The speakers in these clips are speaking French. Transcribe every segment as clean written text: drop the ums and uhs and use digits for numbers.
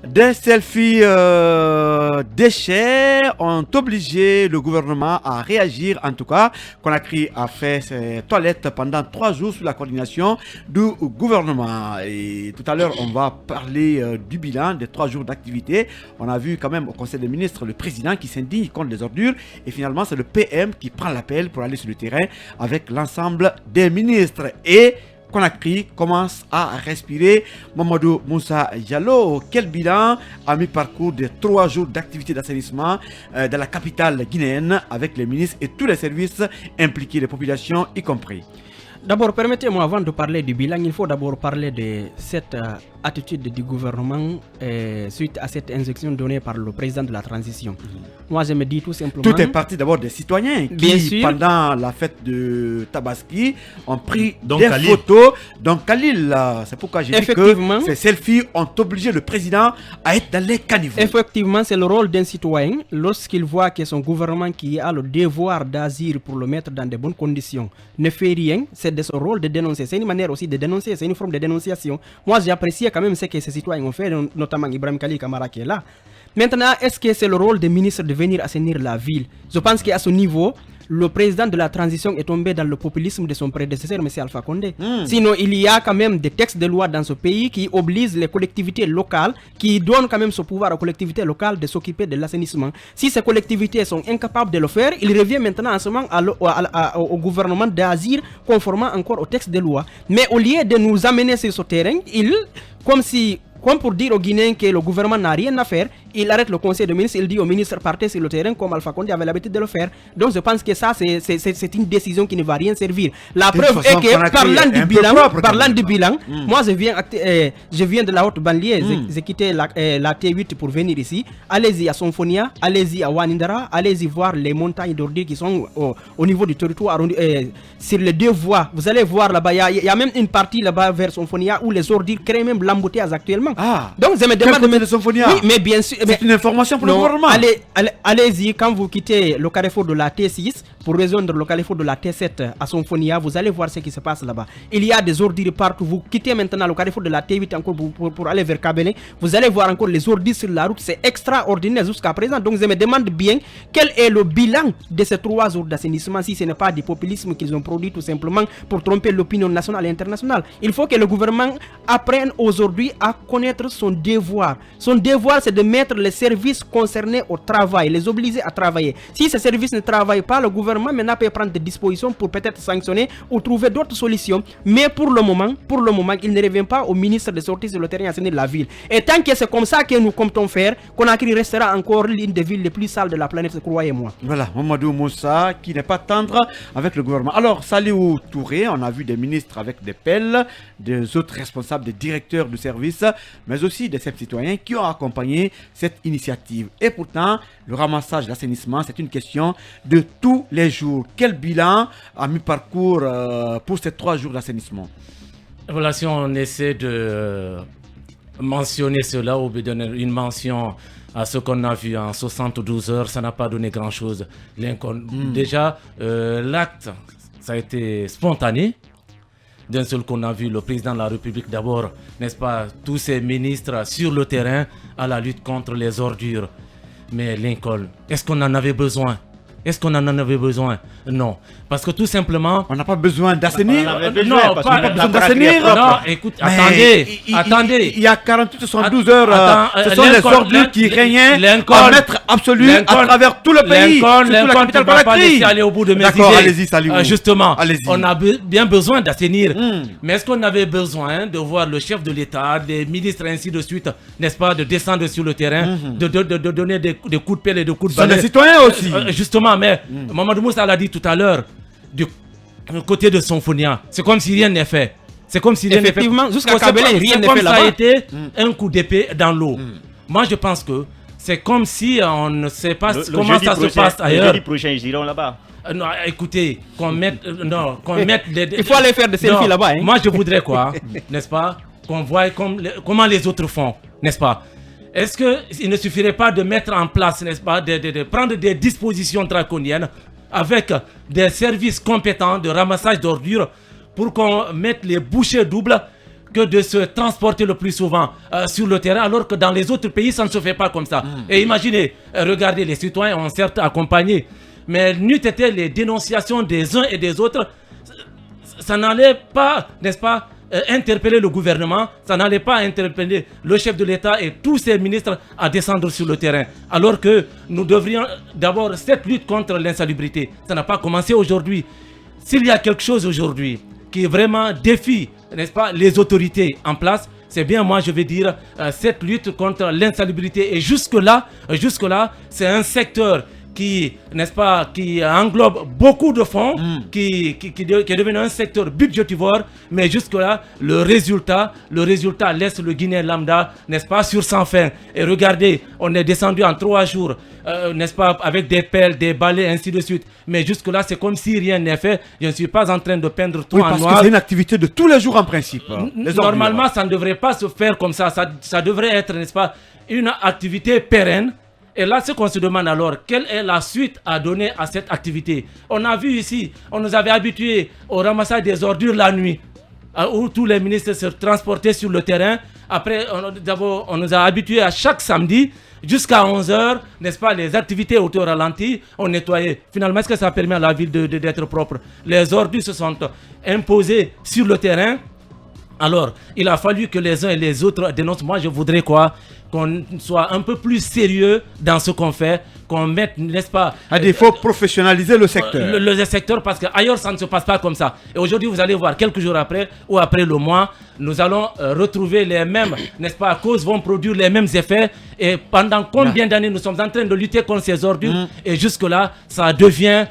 Des selfies déchets ont obligé le gouvernement à réagir. En tout cas, Conakry a fait ses toilettes pendant 3 jours sous la coordination du gouvernement. Et tout à l'heure, on va parler du bilan des 3 jours d'activité. On a vu quand même au Conseil des ministres le président qui s'indigne contre les ordures. Et finalement, c'est le PM qui prend l'appel pour aller sur le terrain avec l'ensemble des ministres. Et Conakry commence à respirer. Mamadou Moussa Diallo, quel bilan à mi-parcours des 3 jours d'activité d'assainissement dans la capitale guinéenne avec les ministres et tous les services impliqués, les populations y compris? D'abord, permettez-moi, avant de parler du bilan, il faut d'abord parler de cette attitude du gouvernement suite à cette injection donnée par le président de la transition. Moi, je me dis tout simplement... Tout est parti d'abord des citoyens qui, pendant la fête de Tabaski, ont pris des photos. Donc, Khalil, c'est pourquoi j'ai dit que ces selfies ont obligé le président à être dans les caniveaux. Effectivement, c'est le rôle d'un citoyen, lorsqu'il voit que son gouvernement qui a le devoir d'agir pour le mettre dans de bonnes conditions, ne fait rien, c'est de son rôle de dénoncer. C'est une manière aussi de dénoncer, c'est une forme de dénonciation. Moi, j'ai apprécié quand même ce que ces citoyens ont fait, notamment Ibrahim Khalil Kamara qui est là. Maintenant, est-ce que c'est le rôle des ministres de venir assainir la ville? Je pense qu'à ce niveau, le président de la transition est tombé dans le populisme de son prédécesseur, M. Alpha Condé. Sinon, il y a quand même des textes de loi dans ce pays qui obligent les collectivités locales, qui donnent quand même ce pouvoir aux collectivités locales de s'occuper de l'assainissement. Si ces collectivités sont incapables de le faire, il revient maintenant en ce moment au gouvernement d'agir conformément encore au texte de loi. Mais au lieu de nous amener sur ce terrain, comme pour dire aux Guinéens que le gouvernement n'a rien à faire, il arrête le conseil de ministres, il dit aux ministres partez sur le terrain comme Alpha Condé avait l'habitude de le faire. Donc je pense que ça c'est une décision qui ne va rien servir. La preuve est que parlant du bilan, moi je viens de la haute banlieue, j'ai quitté la T8 pour venir ici. Allez-y à Sonfonia, allez-y à Wanindara, allez-y voir les montagnes d'ordures qui sont au niveau du territoire sur les 2 voies. Vous allez voir là-bas, il y a même une partie là-bas vers Sonfonia où les ordures créent même l'embouteillage actuellement. Donc je me demande de Sonfonia. Oui, mais bien sûr. C'est une information pour le gouvernement. Allez-y, quand vous quittez le carrefour de la T6 pour rejoindre le carrefour de la T7 à Sonfonia, vous allez voir ce qui se passe là-bas. Il y a des ordures partout. Vous quittez maintenant le carrefour de la T8 encore pour aller vers Kabele. Vous allez voir encore les ordures sur la route. C'est extraordinaire jusqu'à présent. Donc je me demande bien quel est le bilan de ces 3 jours d'assainissement si ce n'est pas du populisme qu'ils ont produit tout simplement pour tromper l'opinion nationale et internationale. Il faut que le gouvernement apprenne aujourd'hui à connaître son devoir. Son devoir, c'est de mettre les services concernés au travail, les obliger à travailler. Si ces services ne travaillent pas, le gouvernement maintenant peut prendre des dispositions pour peut-être sanctionner ou trouver d'autres solutions. Mais pour le moment, il ne revient pas au ministre de sortir sur le terrain et assainir la ville. Et tant que c'est comme ça que nous comptons faire, Conakry restera encore l'une des villes les plus sales de la planète, croyez-moi. Voilà, Mamadou Moussa qui n'est pas tendre avec le gouvernement. Alors, Saliou Touré, on a vu des ministres avec des pelles, des autres responsables, des directeurs de service, mais aussi des citoyens qui ont accompagné cette initiative. Et pourtant, le ramassage de l'assainissement, c'est une question de tous les jours. Quel bilan à mi-parcours pour ces 3 jours d'assainissement? Voilà, si on essaie de mentionner cela ou de donner une mention à ce qu'on a vu en 72 heures, ça n'a pas donné grand-chose. Déjà, l'acte, ça a été spontané. D'un seul qu'on a vu le président de la République d'abord, n'est-ce pas, tous ces ministres sur le terrain à la lutte contre les ordures. Mais Lincoln, est-ce qu'on en avait besoin? Est-ce qu'on en avait besoin? Non. Parce que tout simplement... On n'a pas besoin d'assainir. Non, pas besoin d'assainir. Non, écoute, attendez. Il y a 48-72 heures. Ce sont les ordures qui régnaient en maître absolu à travers tout le pays. Lincoln, tu ne vas pas laisser aller au bout de mes idées. D'accord, allez-y, Saliou. Justement, on a bien besoin d'assainir. Mais est-ce qu'on avait besoin de voir le chef de l'État, des ministres ainsi de suite, n'est-ce pas, de descendre sur le terrain, de donner des coups de pelle et des coups de balai? Ce sont des citoyens aussi. Justement, mais Mamadou Moussa l'a dit tout à l'heure, du côté de Sonfonia, c'est comme si rien n'est fait. C'est comme si rien n'est fait. Effectivement, jusqu'à Kabele, rien n'est fait là-bas. Ça a été un coup d'épée dans l'eau. Moi, je pense que c'est comme si on ne sait pas comment ça se passe ailleurs. Le jeudi prochain, ils iront là-bas. Non, écoutez, qu'on mette les... Il faut aller faire des selfies là-bas. Hein? Moi, je voudrais quoi, n'est-ce pas, qu'on voit comment les autres font, n'est-ce pas? Est-ce qu'il ne suffirait pas de mettre en place, n'est-ce pas, de prendre des dispositions draconiennes avec des services compétents de ramassage d'ordures pour qu'on mette les bouchées doubles que de se transporter le plus souvent sur le terrain, alors que dans les autres pays, ça ne se fait pas comme ça. Et imaginez, regardez, les citoyens ont certes accompagné, mais n'eût été les dénonciations des uns et des autres, ça n'allait pas, n'est-ce pas, interpeller le gouvernement, ça n'allait pas interpeller le chef de l'État et tous ses ministres à descendre sur le terrain. Alors que nous devrions d'abord cette lutte contre l'insalubrité. Ça n'a pas commencé aujourd'hui. S'il y a quelque chose aujourd'hui qui vraiment défie, n'est-ce pas, les autorités en place, c'est bien, moi je vais dire, cette lutte contre l'insalubrité. Et jusque-là, c'est un secteur qui, n'est-ce pas, qui englobe beaucoup de fonds, qui est devenu un secteur budgétivore, mais jusque-là, le résultat laisse le Guinéen lambda, n'est-ce pas, sur sans fin. Et regardez, on est descendu en 3 jours, n'est-ce pas, avec des pelles, des balais, ainsi de suite. Mais jusque-là, c'est comme si rien n'est fait. Je ne suis pas en train de peindre tout en noir. Parce que c'est une activité de tous les jours en principe. Normalement, ça ne devrait pas se faire comme ça. Ça devrait être, n'est-ce pas, une activité pérenne. Et là, ce qu'on se demande alors, quelle est la suite à donner à cette activité? On a vu ici, on nous avait habitués au ramassage des ordures la nuit, où tous les ministres se transportaient sur le terrain. Après, on nous a habitués à chaque samedi, jusqu'à 11h, n'est-ce pas, les activités au ralenti, on nettoyait. Finalement, est-ce que ça permet à la ville d'être propre? Les ordures se sont imposées sur le terrain. Alors, il a fallu que les uns et les autres dénoncent. Moi, je voudrais quoi? Qu'on soit un peu plus sérieux dans ce qu'on fait, qu'on mette, n'est-ce pas, à défaut, professionnaliser le secteur. Le secteur, parce qu'ailleurs, ça ne se passe pas comme ça. Et aujourd'hui, vous allez voir, quelques jours après, ou après le mois, nous allons retrouver les mêmes, n'est-ce pas, causes vont produire les mêmes effets. Et pendant combien d'années nous sommes en train de lutter contre ces ordures, et jusque-là, ça devient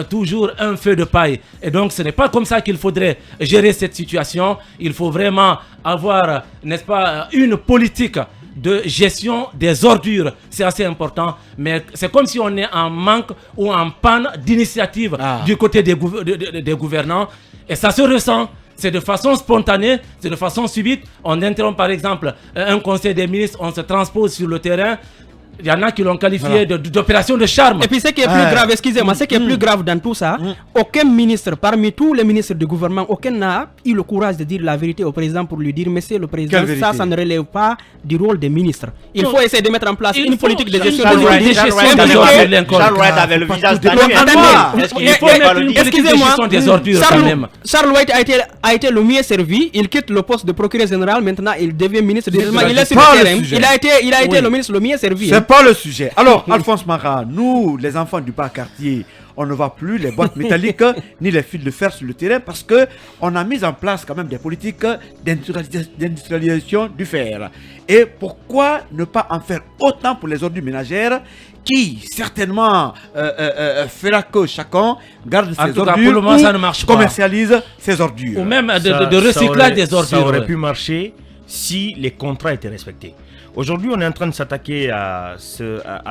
toujours un feu de paille. Et donc, ce n'est pas comme ça qu'il faudrait gérer cette situation. Il faut vraiment avoir, n'est-ce pas, une politique de gestion des ordures. C'est assez important, mais c'est comme si on est en manque ou en panne d'initiative du côté des gouvernants, et ça se ressent. C'est de façon spontanée, c'est de façon subite. On interrompt par exemple un conseil des ministres, on se transpose sur le terrain. Il y en a qui l'ont qualifié d'opération de charme. Et puis ce qui est plus grave, excusez-moi, ce qui est plus grave dans tout ça, aucun ministre, parmi tous les ministres du gouvernement, aucun n'a eu le courage de dire la vérité au président pour lui dire, monsieur le président, ça ne relève pas du rôle des ministres. Il faut essayer de mettre en place une politique de gestion des ordures. Charles White avait le visage Excusez-moi, Charles White a été le mieux servi. Il quitte le poste de procureur général, maintenant il devient ministre du développement. Il est sur le terrain. Il a été le ministre le mieux servi. C'est pas le sujet. Alors, Alphonse Mara, nous, les enfants du bas quartier, on ne voit plus les boîtes métalliques ni les fils de fer sur le terrain parce que on a mis en place quand même des politiques d'industrialisation du fer. Et pourquoi ne pas en faire autant pour les ordures ménagères qui, certainement, fera que chacun garde ses ordures ou ça ne marche pas. Commercialise ses ordures. Ou même de recyclage des ordures. Ça aurait pu marcher si les contrats étaient respectés. Aujourd'hui, on est en train de s'attaquer à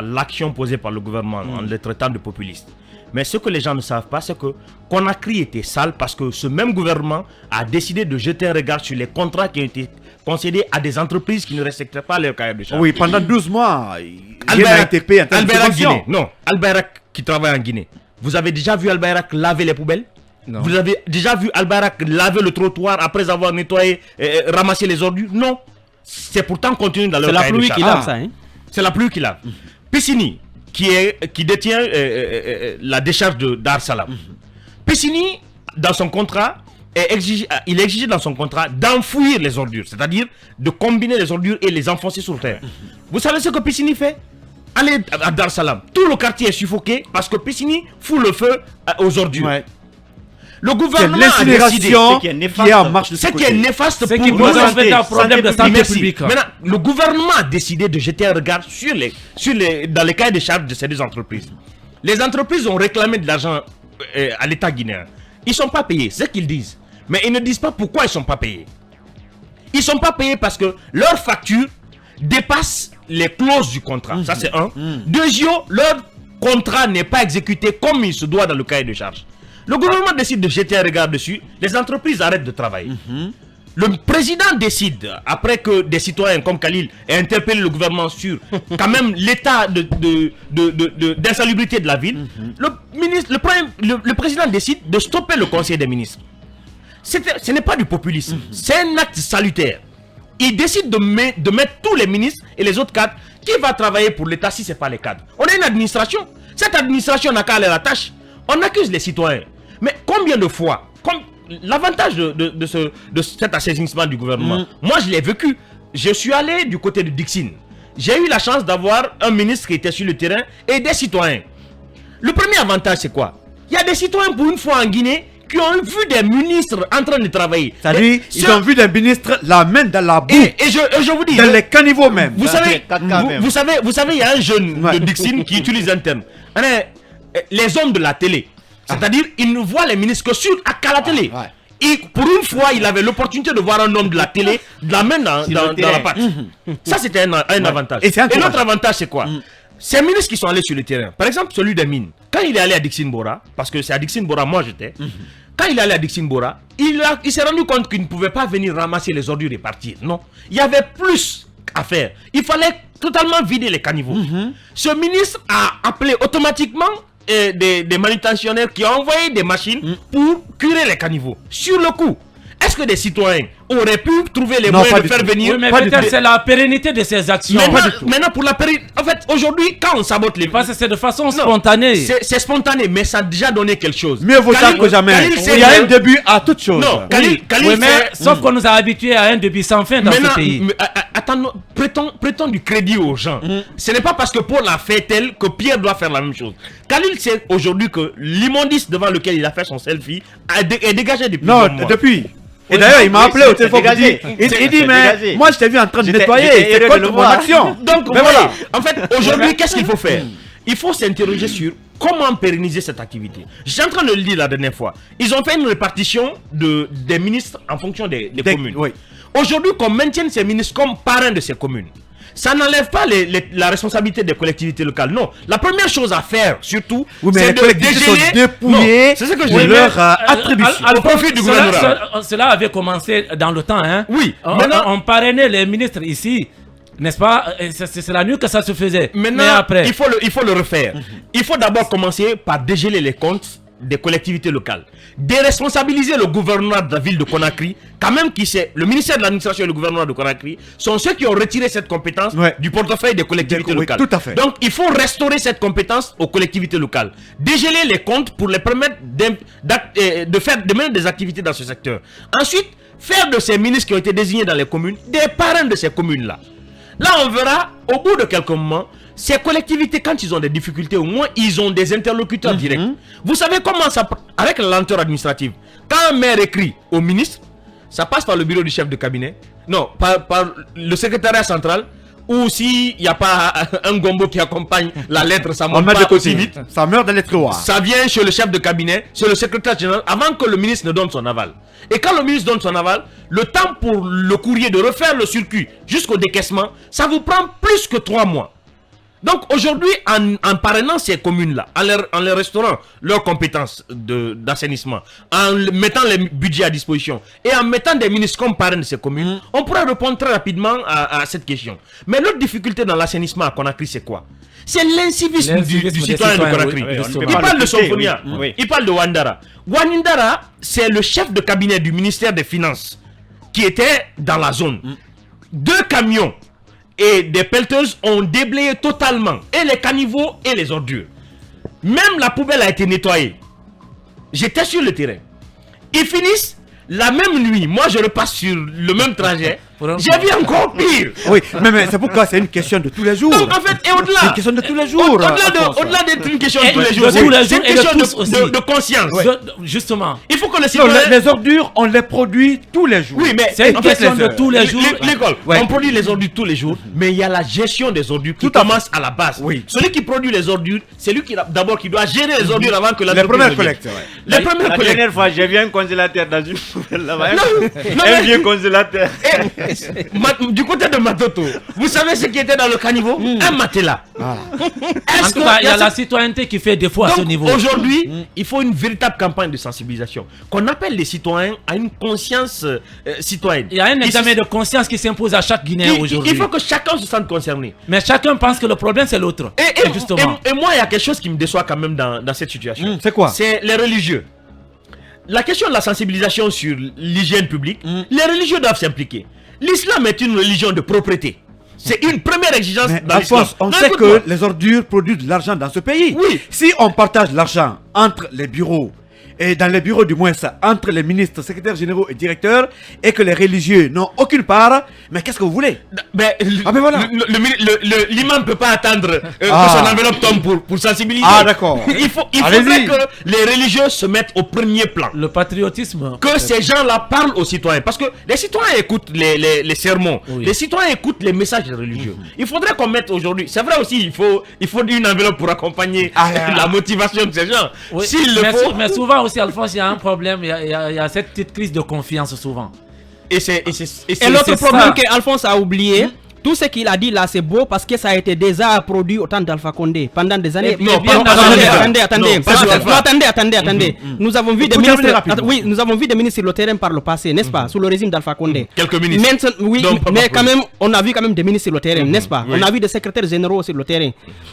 l'action posée par le gouvernement en le traitant de populiste. Mais ce que les gens ne savent pas, c'est que Conakry était sale parce que ce même gouvernement a décidé de jeter un regard sur les contrats qui ont été concédés à des entreprises qui ne respectaient pas leur cahier de charges. Oui, pendant 12 mois, il a été payé en termes de subvention. Non, Al-Bayrak qui travaille en Guinée. Vous avez déjà vu Al-Bayrak laver les poubelles? Non. Vous avez déjà vu Al-Bayrak laver le trottoir après avoir nettoyé, ramassé les ordures? Non. C'est pourtant contenu dans leur cahier de charges. C'est la pluie qui lave ça, hein? C'est la pluie qui lave. Pessini, qui détient la décharge de Dar Salam. Pessini, dans son contrat, il exige dans son contrat d'enfouir les ordures, c'est-à-dire de combiner les ordures et les enfoncer sur terre. Vous savez ce que Pessini fait? Allez à Dar Salam. Tout le quartier est suffoqué parce que Pessini fout le feu aux ordures. Ouais. Le gouvernement a décidé qui est en marche de ce qui est néfaste pour problème de santé publique. Maintenant, le gouvernement a décidé de jeter un regard dans les cahiers de charges de ces deux entreprises. Les entreprises ont réclamé de l'argent à l'État guinéen. Ils ne sont pas payés, c'est ce qu'ils disent. Mais ils ne disent pas pourquoi ils ne sont pas payés. Ils ne sont pas payés parce que leur facture dépasse les clauses du contrat. Ça, c'est un. Deuxièmement, leur contrat n'est pas exécuté comme il se doit dans le cahier de charges. Le gouvernement décide de jeter un regard dessus, les entreprises arrêtent de travailler. Le président décide, après que des citoyens comme Khalil aient interpellé le gouvernement sur quand même l'état d'insalubrité de la ville, le président décide de stopper le conseil des ministres. Ce n'est pas du populisme, c'est un acte salutaire. Il décide de mettre tous les ministres et les autres cadres. Qui va travailler pour l'État si ce n'est pas les cadres? On a une administration. Cette administration n'a qu'à aller à la tâche. On accuse les citoyens. Mais combien de fois, l'avantage de cet assainissement du gouvernement, moi je l'ai vécu. Je suis allé du côté de Dixine. J'ai eu la chance d'avoir un ministre qui était sur le terrain et des citoyens. Le premier avantage, c'est quoi? Il y a des citoyens pour une fois en Guinée qui ont vu des ministres en train de travailler. C'est-à-dire, ils ont vu des ministres la main dans la boue. Et je vous dis, dans les caniveaux même. Vous savez, il y a un jeune de Dixine qui utilise un terme. Les hommes de la télé. C'est-à-dire, ils ne voient les ministres qu'à la télé. Et pour une fois, il avait l'opportunité de voir un homme de la télé, de la main dans la patte. Ça, c'était un avantage. Et l'autre avantage, c'est quoi? Ces ministres qui sont allés sur le terrain, par exemple celui des mines, quand il est allé à Dixine Bora, parce que c'est à Dixine Bora, moi j'étais, quand il est allé à Dixine Bora, il s'est rendu compte qu'il ne pouvait pas venir ramasser les ordures et partir. Non, il y avait plus à faire. Il fallait totalement vider les caniveaux. Ce ministre a appelé automatiquement des manutentionnaires qui ont envoyé des machines pour curer les caniveaux. Sur le coup, est-ce que des citoyens auraient pu trouver les moyens de faire venir? Oui, mais peut-être c'est la pérennité de ces actions. Maintenant, pour la pérennité, en fait, aujourd'hui, quand on sabote les... Parce que c'est de façon spontanée. C'est spontané, mais ça a déjà donné quelque chose. Mieux vaut tard que jamais. Il y a un début à toute chose. Non, sauf qu'on nous a habitués à un début sans fin dans ce pays. Attends, prêtons du crédit aux gens. Ce n'est pas parce que Paul a fait tel que Pierre doit faire la même chose. Khalil sait aujourd'hui que l'immondice devant lequel il a fait son selfie est dégagé depuis Non, depuis. Et d'ailleurs, il m'a appelé au téléphone. Il dit, mais moi je t'ai vu en train de nettoyer. C'est quoi mon action? Donc voilà. En fait, aujourd'hui, qu'est-ce qu'il faut faire? Il faut s'interroger sur comment pérenniser cette activité. J'étais en train de le dire la dernière fois. Ils ont fait une répartition des ministres en fonction des communes. Aujourd'hui, qu'on maintienne ces ministres comme parrains de ces communes, ça n'enlève pas la responsabilité des collectivités locales. Non. La première chose à faire, surtout, c'est de dépouiller leur attribution. Au profit du gouvernement. Cela avait commencé dans le temps. Hein. Oui. On parrainait les ministres ici. N'est-ce pas? C'est la nuit que ça se faisait. Maintenant, mais après... il faut le refaire. Il faut d'abord commencer par dégeler les comptes des collectivités locales. Déresponsabiliser le gouvernement de la ville de Conakry, quand même le ministère de l'administration et le gouvernement de Conakry sont ceux qui ont retiré cette compétence du portefeuille des collectivités locales. Tout à fait. Donc il faut restaurer cette compétence aux collectivités locales. Dégeler les comptes pour les permettre de mener des activités dans ce secteur. Ensuite, faire de ces ministres qui ont été désignés dans les communes des parrains de ces communes-là. Là, on verra, au bout de quelques moments, ces collectivités, quand ils ont des difficultés, au moins, ils ont des interlocuteurs directs. Vous savez comment ça... Avec la lenteur administrative, quand un maire écrit au ministre, ça passe par le bureau du chef de cabinet. Non, par le secrétariat central. Ou s'il n'y a pas un gombo qui accompagne la lettre, ça monte pas aussi vite. Ça meurt dans les tiroirs. Ça vient chez le chef de cabinet, chez le secrétaire général, avant que le ministre ne donne son aval. Et quand le ministre donne son aval, le temps pour le courrier de refaire le circuit jusqu'au décaissement, ça vous prend plus que 3 mois. Donc aujourd'hui, en parrainant ces communes-là, en les restaurant leurs compétences d'assainissement, en mettant les budgets à disposition et en mettant des ministres comme parrains de ces communes, on pourrait répondre très rapidement à cette question. Mais l'autre difficulté dans l'assainissement à Conakry, c'est quoi? C'est l'incivisme du citoyen de Conakry. Il parle de Somphonia, il parle de Wandara. Wandara, c'est le chef de cabinet du ministère des Finances qui était dans la zone. 2 camions et des pelleteuses ont déblayé totalement et les caniveaux et les ordures. Même la poubelle a été nettoyée. J'étais sur le terrain. Ils finissent la même nuit. Moi, je repasse sur le même trajet. J'ai vu encore pire. Oui, mais c'est pourquoi c'est une question de tous les jours. Donc, en fait, et au-delà, c'est une question de tous les jours. Au-delà d'être une question de tous les jours, c'est une question de conscience. Justement. Il faut que le citoyen... Les ordures, on les produit tous les jours. Oui, mais c'est une question de tous les jours. L'école, on produit les ordures tous les jours, mais il y a la gestion des ordures qui commence à la base. Celui qui produit les ordures, c'est lui qui d'abord qui doit gérer les ordures avant que la première collecte. La dernière fois, j'ai vu un congélateur dans une poubelle là-bas. Un vieux congélateur. Du côté de Matoto, vous savez ce qui était dans le caniveau? Un matelas. En tout cas, il y a la citoyenneté qui fait défaut à ce niveau. Aujourd'hui, il faut une véritable campagne de sensibilisation. Qu'on appelle les citoyens à une conscience citoyenne. Il y a un examen de conscience qui s'impose à chaque Guinéen aujourd'hui. Il faut que chacun se sente concerné. Mais chacun pense que le problème c'est l'autre. Et moi, il y a quelque chose qui me déçoit quand même dans cette situation. C'est quoi? C'est les religieux. la question de la sensibilisation sur l'hygiène publique, les religieux doivent s'impliquer. L'islam est une religion de propreté. C'est une première exigence dans l'islam. Alphonse, on sait que les ordures produisent de l'argent dans ce pays. Oui. Si on partage l'argent entre les bureaux, et dans les bureaux du moins, entre les ministres, secrétaires généraux et directeurs, et que les religieux n'ont aucune part, mais qu'est-ce que vous voulez? Mais voilà. L'imam ne peut pas attendre que Ah. son enveloppe tombe pour sensibiliser. Ah, d'accord. Il Allez-y. faudrait que les religieux se mettent au premier plan. Le patriotisme. Que ces gens-là parlent aux citoyens. Parce que les citoyens écoutent les sermons. Oui. Les citoyens écoutent les messages religieux. Il faudrait qu'on mette aujourd'hui. C'est vrai aussi, il faut une enveloppe pour accompagner la motivation de ces gens. Oui, S'il le mais, faut. mais souvent aussi, Alphonse, il y a un problème. Il y a cette petite crise de confiance souvent. Et l'autre c'est problème ça. qu'Alphonse a oublié, tout ce qu'il a dit là, c'est beau parce que ça a été déjà produit au temps d'Alpha Condé pendant des années. Non, Bien, pas attendez. Non, pas sur Alpha. Attendez. Nous avons vu des Vous terminez ministres. rapidement. Oui, nous avons vu des ministres sur le terrain par le passé, n'est-ce pas, sous le régime d'Alpha Condé. Quelques ministres. Maintenant, oui, Non, pas mais pour quand lui. même, on a vu quand même des ministres sur le terrain, n'est-ce pas? oui. On a vu des secrétaires généraux sur le terrain.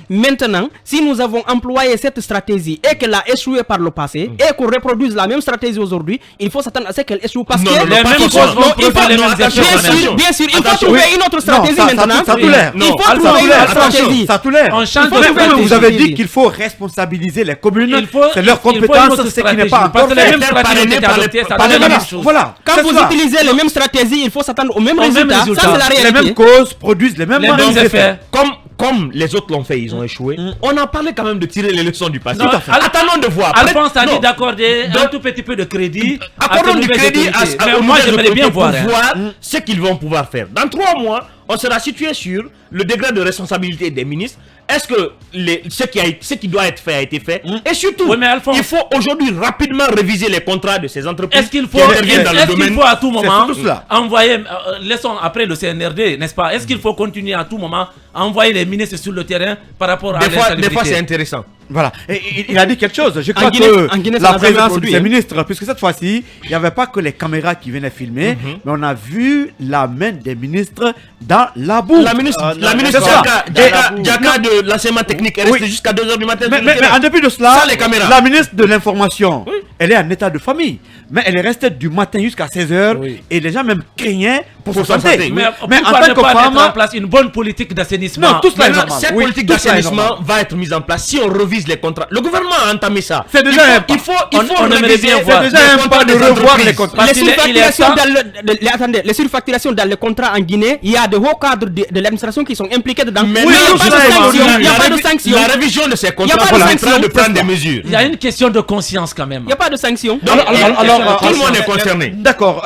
Maintenant, si nous avons employé cette stratégie et qu'elle a échoué par le passé et qu'on reproduise la même stratégie aujourd'hui, il faut s'attendre à ce qu'elle échoue parce Non, que non, les pas mêmes forcément. causes vont Non, produire les mêmes attention, effets. attention. bien sûr, il faut Attention. trouver une autre stratégie maintenant. ça tolère. Il faut ça trouver une tolère, autre stratégie. ça tolère. On change Il faut de trouver stratégie. Vous avez dit stratégie. qu'il faut responsabiliser les communes. Il faut- C'est leur il faut une compétence, autre ce qui n'est stratégie, pas parce encore que les fait. mêmes stratégies parrainé ont été par les- adoptées, ça par les donne la même ministres. chose. Voilà. Quand c'est vous cela. utilisez les mêmes stratégies, il faut s'attendre au même Au même résultat. Ça, résultat. c'est la Les réalité. mêmes causes produisent les mêmes Les mêmes effets. Comme les autres l'ont fait, ils ont échoué. On en parlait quand même de tirer les leçons du passé. Non, Tout à fait. Attendons de voir. Alphonse a Non. dit d'accorder un Donc, tout petit peu de crédit. à Accordons ces du nouvelles crédit autorités. à Mais aux moi, nouvelles j'aimerais bien autorités voir. pour hein. voir ce qu'ils vont pouvoir faire. Dans 3 mois, on sera situé sur le degré de responsabilité des ministres. Est-ce que ce qui doit être fait a été fait? Et surtout, Oui, mais Alphonse- il faut aujourd'hui rapidement réviser les contrats de ces entreprises Est-ce qu'il faut, qui interviennent dans le est-ce qu'il domaine. faut à tout moment surtout cela. envoyer, laissons après le CNRD, n'est-ce pas? Est-ce qu'il faut continuer à tout moment à envoyer les ministres sur le terrain par rapport à Des fois, l'insalubrité? c'est intéressant. Voilà. Et il a dit quelque chose. Je crois Guinée- que en Guinée, ça la n'a jamais présence de produit, ces hein. ministres, puisque cette fois-ci, il n'y avait pas que les caméras qui venaient filmer, mais on a vu la main des ministres dans la boue. La ministre, non, la ministre c'est ça. Diaka de l'enseignement technique est restée Oui. jusqu'à 2h du matin. Mais, sur le mais terrain. en dépit de cela, Sans les caméras. la ministre de l'information, elle est en état de famille. Mais elle est restée du matin jusqu'à 16h Oui. et les gens même craignaient pour Pour sa sa santé. santé. Mais, Mais en pourquoi tant ne que pas mettre en femme, place une bonne politique d'assainissement? non, tout cela est Maintenant, normal. cette Oui, politique tout cela est d'assainissement normal. va être mise en place si on revise les contrats. Le gouvernement a entamé ça. C'est déjà un pas. il faut On aimerait réviser bien voir. les C'est déjà un contrats pas de des revoir entreprises. les contrats. Parce Les qu'il est- il est surfacturations temps- attendez, les surfacturations dans les contrats en Guinée, il y a de hauts cadres de l'administration qui sont impliqués dedans. Mais Oui, il n'y a tout pas de ça est sanction. normal. Il n'y a pas de sanction. La révision de ces y a contrats pas de permettra sanction, de prendre c'est des ça. mesures. Il y a une question de conscience quand même. Il n'y a pas de sanction. Donc, tout le monde est concerné. D'accord,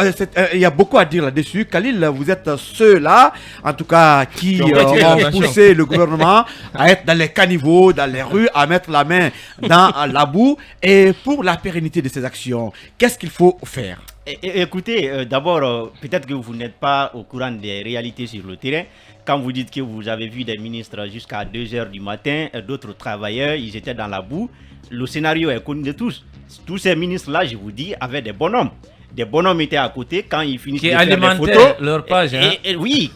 il y a beaucoup à dire là-dessus. Khalil, vous êtes ceux-là, en tout cas, qui Donc, retirez ont l'attention. poussé le gouvernement à être dans les caniveaux, dans les rues, à mettre la main dans la boue. Et pour la pérennité de ces actions, qu'est-ce qu'il faut faire? Écoutez, d'abord, peut-être que vous n'êtes pas au courant des réalités sur le terrain. Quand vous dites que vous avez vu des ministres jusqu'à 2h du matin, d'autres travailleurs, ils étaient dans la boue. Le scénario est connu de tous. Tous ces ministres-là, je vous dis, avaient des bonhommes. Des bonhommes étaient à côté quand ils finissent Qui de faire des alimentaient photos. leur page, hein. Oui,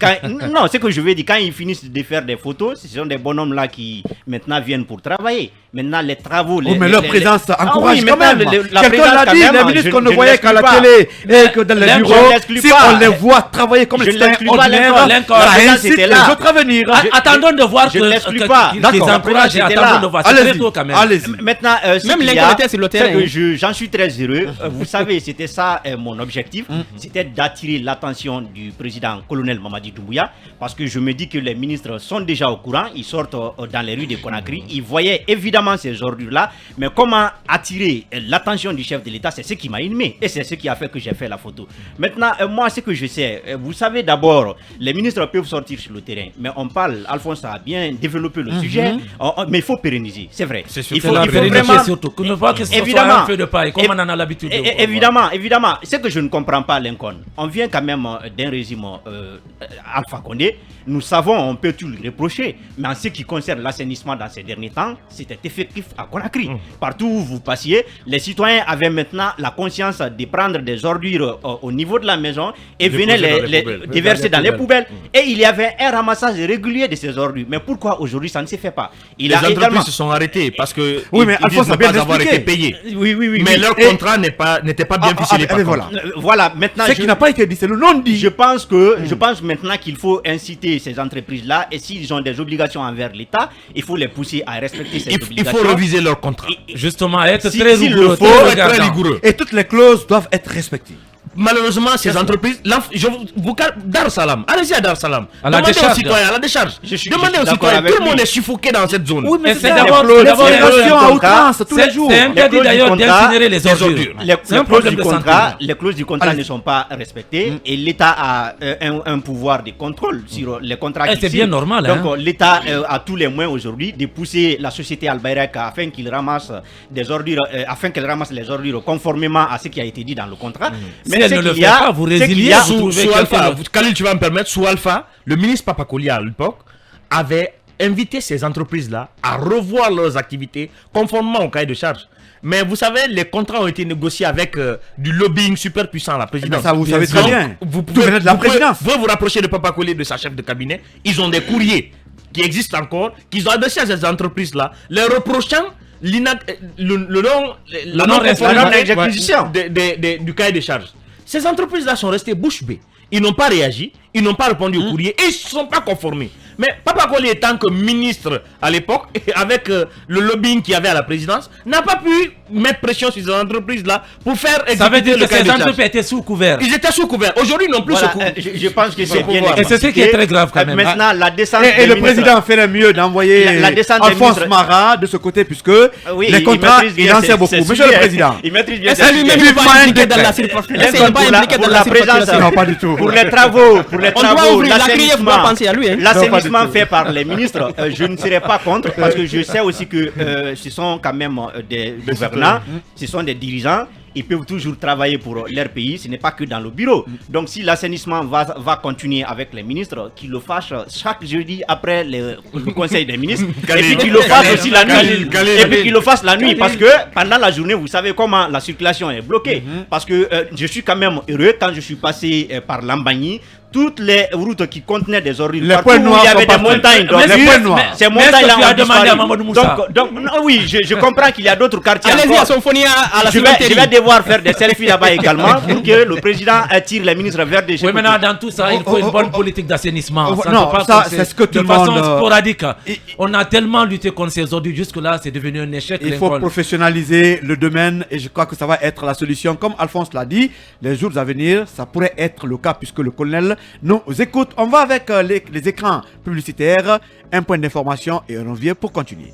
non, c'est que je veux dire, quand ils finissent de faire des photos, ce sont des bonhommes là qui maintenant viennent pour travailler. Maintenant, les travaux. Oh, mais leur présence encourage quand maintenant, même. la Quelqu'un présence, l'a quand dit, même, les ministres qu'on ne je voyait qu'à la l'exclus télé et que dans les Je bureaux, l'exclus si pas. on les voit travailler comme Je les citoyens l'exclus pas, ordinaires, l'incor- ça l'incor- incite c'était les là. autres à venir. Attendons de voir je que- l'exclus que- pas. qu'ils D'accord. encouragent et J'étais attendons là. de voir. C'est très tôt quand même. Allez-y. Maintenant, ce Même qu'il y l'incon a, était sur le c'est terrain, que hein. j'en suis très heureux. Vous savez, c'était ça mon objectif. C'était d'attirer l'attention du président colonel Mamadi Doumbouya. Parce que je me dis que les ministres sont déjà au courant. Ils sortent dans les rues de Conakry. Ils voyaient évidemment ces ordures-là. Mais comment attirer l'attention du chef de l'État, c'est ce qui m'a animé. Et c'est ce qui a fait que j'ai fait la photo. Maintenant, moi, ce que je sais, vous savez d'abord, les ministres peuvent sortir sur le terrain. Mais on parle, Alphonse a bien développé le sujet. Mais il faut pérenniser, c'est vrai. C'est Il surtout la faut pérennité vraiment... surtout. Que ne pas que ce soit Évidemment. un feu de paille, comme on en a l'habitude de voir. Évidemment. justement, ce que je ne comprends pas, Lincoln, on vient quand même d'un régime Alpha Condé. Nous savons, on peut tout lui reprocher, mais en ce qui concerne l'assainissement dans ces derniers temps, c'était effectif à Conakry. Partout où vous passiez, les citoyens avaient maintenant la conscience de prendre des ordures au niveau de la maison et venaient les déverser dans les poubelles. Et il y avait un ramassage régulier de ces ordures. Mais pourquoi aujourd'hui ça ne se fait pas? Les entreprises se sont arrêtées parce que oui, mais ils disent ne pas avoir été payés. Oui. Mais leur contrat n'était pas bien ficelé. Voilà, maintenant. Ce qui n'a pas été dit, c'est le non dit. Je pense maintenant qu'il faut inciter ces entreprises-là, et s'ils ont des obligations envers l'État, il faut les pousser à respecter ces obligations. Il faut réviser leur contrat. Justement, être Si- très s'il rigoureux. le faut, très Très regardant. rigoureux. Et toutes les clauses doivent être respectées. Malheureusement, ces entreprises, Dar Salam, allez-y à Dar Salam. À la Demandez aux décharge. citoyens, à la décharge. Demandez aux d'accord citoyens, avec tout le monde lui. est suffoqué dans cette zone. Oui, mais c'est c'est d'abord- d'abord d'abord les l'exploitation à clauses du outrance tous les jours. C'est interdit clauses du d'ailleurs contrat, d'incinérer les ordures. Les C'est un clauses problème du de santé. contrat, les clauses du contrat Allez. ne sont pas respectées et l'État a un pouvoir de contrôle sur les contrats. Eh, qu'il c'est signe. bien normal, Donc hein. l'État a tous les moyens aujourd'hui de pousser la société Albayrak afin qu'il ramasse des ordures, afin qu'elle ramasse les ordures conformément à ce qui a été dit dans le contrat. Si elle ce ne le qu'il fait y a- pas, vous ce qu'il résiliez y a- sous- Sous trouvez Alpha, quelqu'un. Khalil, tu vas me permettre, sous Alpha, le ministre Papakolia à l'époque avait invité ces entreprises-là à revoir leurs activités conformément au cahier de charge. Mais vous savez, les contrats ont été négociés avec du lobbying super puissant à la présidence. Ça, vous savez très Donc, bien. Vous Tout venait de la présidence. Vous pouvez vous rapprocher de Papakolia, de sa chef de cabinet. Ils ont des courriers qui existent encore, qu'ils ont adressés à ces entreprises-là, leur reprochant la non-exécution du cahier de charges. Ces entreprises-là sont restées bouche bée. Ils n'ont pas réagi, ils n'ont pas répondu au courrier et ils ne se sont pas conformés. Mais Papa Koli, étant que ministre à l'époque, avec le lobbying qu'il y avait à la présidence, n'a pas pu mettre pression sur ces entreprises-là pour faire Ça veut exécuter dire le que cahier ces de charges. entreprises étaient sous couvert. Ils étaient sous couvert. Aujourd'hui, ils n'ont plus Voilà, ce couvert. je pense que c'est bien Et c'est ce qui est très grave quand même. Maintenant, la descente Et des le ministres- président ferait mieux d'envoyer La descente des Alphonse ministres- Mara de ce côté, puisque Oui, les contrats, maîtrise il bien en sait ses- beaucoup. ses Monsieur le sujets. Président. Il maîtrise bien Est-ce ses que lui-même sujets. n'est pas Vivement impliqué dans la indécret. surface? Lincoln, Est-ce qu'il n'est pas pour la- impliqué pour dans la la présence- surface? Non, pas du tout. Pour les travaux, doit ouvrir la criée, faut pas penser à lui, hein. l'assainissement Non, pas du fait par les ministres, je ne serai pas contre parce que je sais aussi que ce sont quand même des gouvernants, ce sont des dirigeants. Ils peuvent toujours travailler pour leur pays, ce n'est pas que dans le bureau. Donc si l'assainissement va continuer avec les ministres, qu'ils le fassent chaque jeudi après le conseil des ministres, et puis qu'ils le fassent aussi la nuit, et puis qu'ils le fassent la nuit, parce que pendant la journée, vous savez comment la circulation est bloquée. Parce que je suis quand même heureux quand je suis passé par Lambagny. Toutes les routes qui contenaient des ordures, Les partout points où noirs il y avait sont des partis. montagnes d'ordures, Les points noirs. ces Mais est-ce que montagnes-là tu as ont demandé disparu. à Mamadou Moussa? Donc, non, oui, je comprends qu'il y a d'autres quartiers Allez-y encore. à Somphonia, à la Je cimenterie. vais devoir faire des selfies là-bas également pour que le président attire les ministres vers des Oui, maintenant, dans tout ça, il faut une bonne politique d'assainissement. Ça ne non, peut pas ça, passer c'est ce que tout de le façon monde, sporadique. On a tellement lutté contre ces ordures, jusque-là, c'est devenu un échec. Il faut Lincoln. professionnaliser le domaine et je crois que ça va être la solution. Comme Alphonse l'a dit, les jours à venir, ça pourrait être le cas puisque le colonel nous écoute. On va avec les écrans publicitaires, un point d'information et on revient pour continuer.